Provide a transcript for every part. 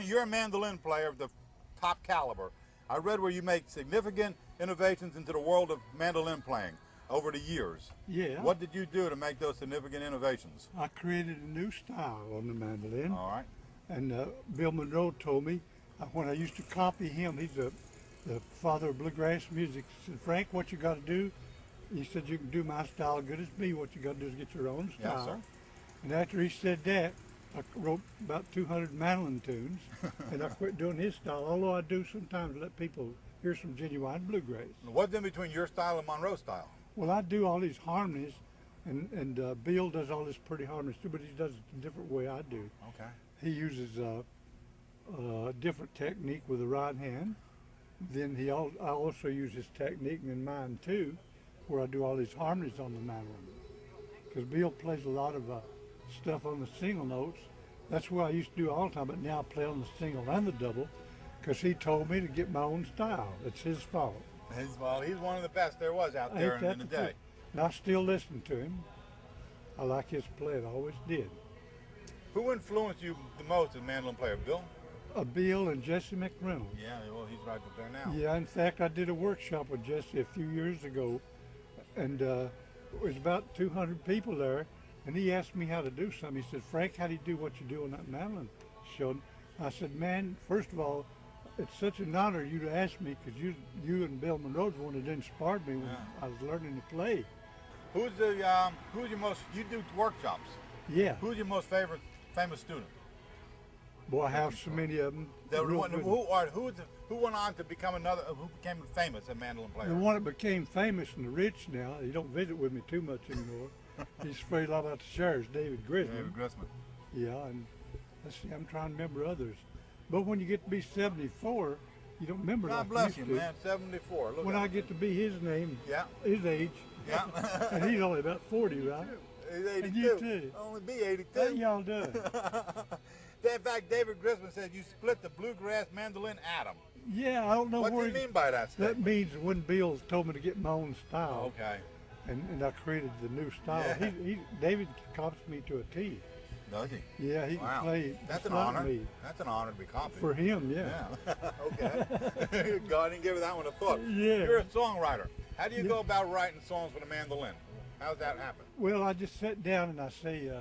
you're a mandolin player of the top caliber. I read where you make significant innovations into the world of mandolin playing over the years. Yeah. What did you do to make those significant innovations? I created a new style on the mandolin. All right. And Bill Monroe told me, when I used to copy him, he's the father of bluegrass music, he said, Frank, what you got to do, he said, you can do my style good as me. What you got to do is get your own style. Yes, sir. And after he said that, I wrote about 200 mandolin tunes, and I quit doing his style, although I do sometimes let people hear some genuine bluegrass. What's in between your style and Monroe's style? Well, I do all these harmonies, and Bill does all this pretty harmonies too, but he does it a different way I do. Okay. He uses a different technique with the right hand. Then I also use his technique in mine too, where I do all these harmonies on the mandolin. Because Bill plays a lot of stuff on the single notes. That's what I used to do all the time, but now I play on the single and the double, because he told me to get my own style. It's his fault. Well, he's one of the best there was out there in the day. And I still listen to him. I like his playing, I always did. Who influenced you the most as a mandolin player, Bill? Bill and Jesse McReynolds. Yeah, well, he's right up there now. Yeah, in fact, I did a workshop with Jesse a few years ago, and it was about 200 people there, and he asked me how to do something. He said, Frank, how do you do what you do on that mandolin show? I said, man, first of all, it's such an honor you to ask me, because you and Bill Monroe the one that inspired me when I was learning to play. Who's your most, you do workshops. Yeah. Who's your most famous student? Boy, I have so many of them. Who went on to become who became famous a mandolin player? The one that became famous and rich now, he don't visit with me too much anymore. He's afraid a lot about the sheriff's, David Grisman. David Grisman. Yeah, and let's see, I'm trying to remember others. But when you get to be 74, you don't remember God bless you, man, 74. Look when I get to be his age, yeah. and he's only about 40, right? He's 82. And you too. Only be 82. How y'all doing? In fact, David Grisman said you split the bluegrass mandolin atom. Yeah, I don't know what do you mean by that statement? That means when Bill told me to get my own style. Okay. And I created the new style. Yeah. David copies me to a T. Does he? Yeah, he can play. That's an honor. That's an honor to be copied. For him, yeah. Okay. God didn't give that one a thought. Yeah. You're a songwriter. How do you go about writing songs for the mandolin? How's that happen? Well, I just sit down and I say,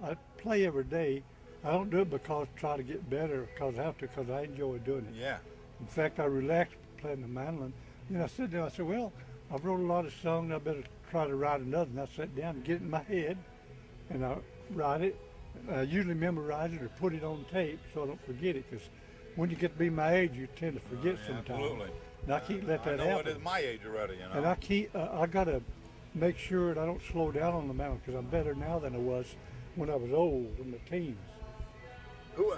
I play every day. I don't do it because I try to get better, because I have to, because I enjoy doing it. Yeah. In fact, I relax playing the mandolin. Then I sit down, I said, well, I've wrote a lot of songs, I better try to write another. And I sat down and get it in my head, and I write it. I usually memorize it or put it on tape so I don't forget it, because when you get to be my age, you tend to forget sometimes. Absolutely. And I can't let that happen. I know it is my age already, you know. And I can't, I got to make sure that I don't slow down on the mandolin, because I'm better now than I was when I was old, in the teens.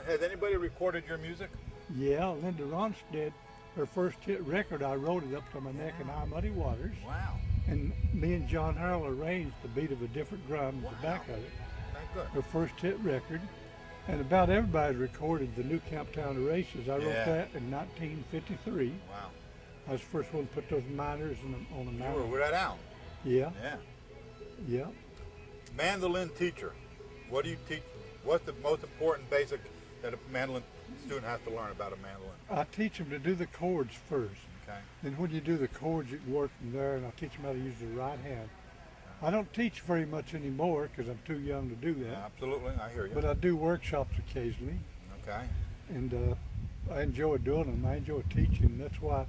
Has anybody recorded your music? Yeah, Linda Ronstadt, her first hit record, I wrote it up to my neck in High Muddy Waters. Wow. And me and John Harrell arranged the beat of a different drum at the back of it. Good. Her first hit record. And about everybody's recorded the New Camptown Races. I wrote that in 1953. Wow. I was the first one to put those minors on the mandolin. You were right out. Yeah. Yeah. Yeah. Mandolin teacher. What do you teach? What's the most important basic that a mandolin student has to learn about a mandolin? I teach them to do the chords first. Okay. Then when you do the chords, you can work from there, and I teach them how to use the right hand. I don't teach very much anymore because I'm too young to do that. Yeah, absolutely, I hear you. But I do workshops occasionally. Okay. And I enjoy doing them. I enjoy teaching. That's why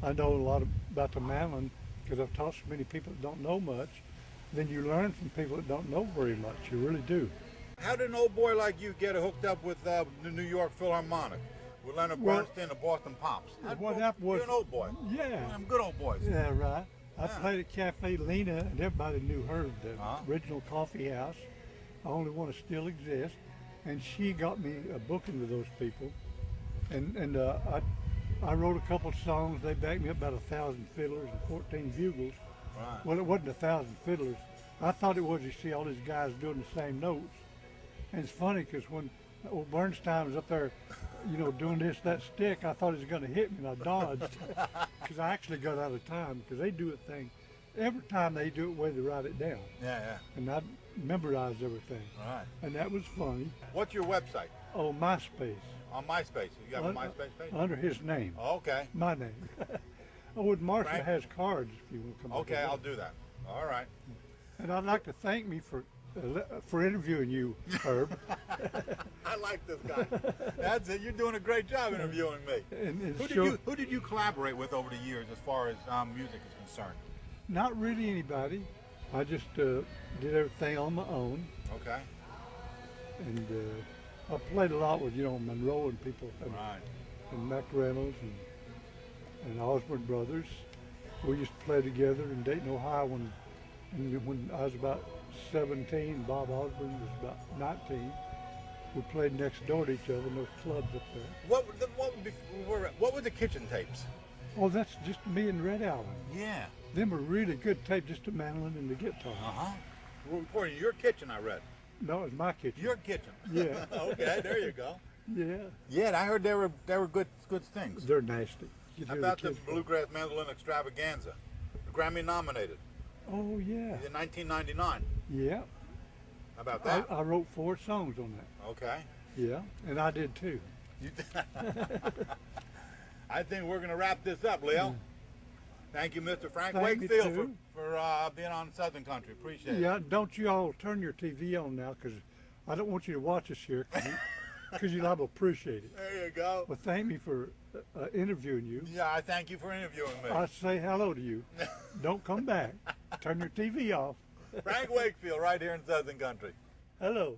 I know a lot about the mandolin, because I've taught so many people that don't know much. Then you learn from people that don't know very much. You really do. How did an old boy like you get hooked up with the New York Philharmonic, with Leonard Bernstein and Boston Pops? What happened was, you're an old boy. Yeah. Them good old boys. Yeah, right. I played at Cafe Lena, and everybody knew her, the original coffee house. The only one that still exists. And she got me a booking with those people. And I wrote a couple of songs. They backed me up about 1,000 fiddlers and 14 bugles. Right. Well, it wasn't 1,000 fiddlers. I thought it was, you see all these guys doing the same notes. And it's funny because when old Bernstein was up there, doing that stick, I thought he was going to hit me, and I dodged because I actually got out of time, because they do a thing. Every time they do it, where they write it down. Yeah, yeah. And I memorized everything. Right. And that was funny. What's your website? Oh, MySpace. On MySpace. You got a MySpace page? Under his name. Oh, okay. My name. Oh, and Marshall Frank? has cards if you want to come up Okay, with I'll that. do that. All right. And I'd like to thank me for interviewing you, Herb. I like this guy. That's it. You're doing a great job interviewing me. And Who did you collaborate with over the years as far as music is concerned? Not really anybody. I just did everything on my own. Okay. And I played a lot with, Monroe and people. Right. And Mac Reynolds and Osborne Brothers. We used to play together in Dayton, Ohio when I was about 17. Bob Osborne was about 19. We played next door to each other in those clubs up there. What were the kitchen tapes? Oh, that's just me and Red Allen. Yeah. Them were really good tape, just the mandolin and the guitar. Uh-huh. We're recording your kitchen, I read. No, it was my kitchen. Your kitchen. Yeah. Okay, there you go. Yeah. Yeah, I heard they were good things. They're nasty. You How hear about the kids go, Bluegrass Mandolin Extravaganza? Grammy nominated oh, yeah. in 1999. Yeah. How about that? I wrote 4 songs on that. Okay. Yeah, and I did too. I think we're going to wrap this up, Leo. Thank you, Mr. Frank Thank you, Wakefield, too. for being on Southern Country. Appreciate it. Yeah, don't you all turn your TV on now, because I don't want you to watch us here, because you'll appreciate it. There you go. Well, thank me for interviewing you. Yeah, I thank you for interviewing me. I say hello to you. Don't come back. Turn your TV off. Frank Wakefield, right here in Southern Country. Hello.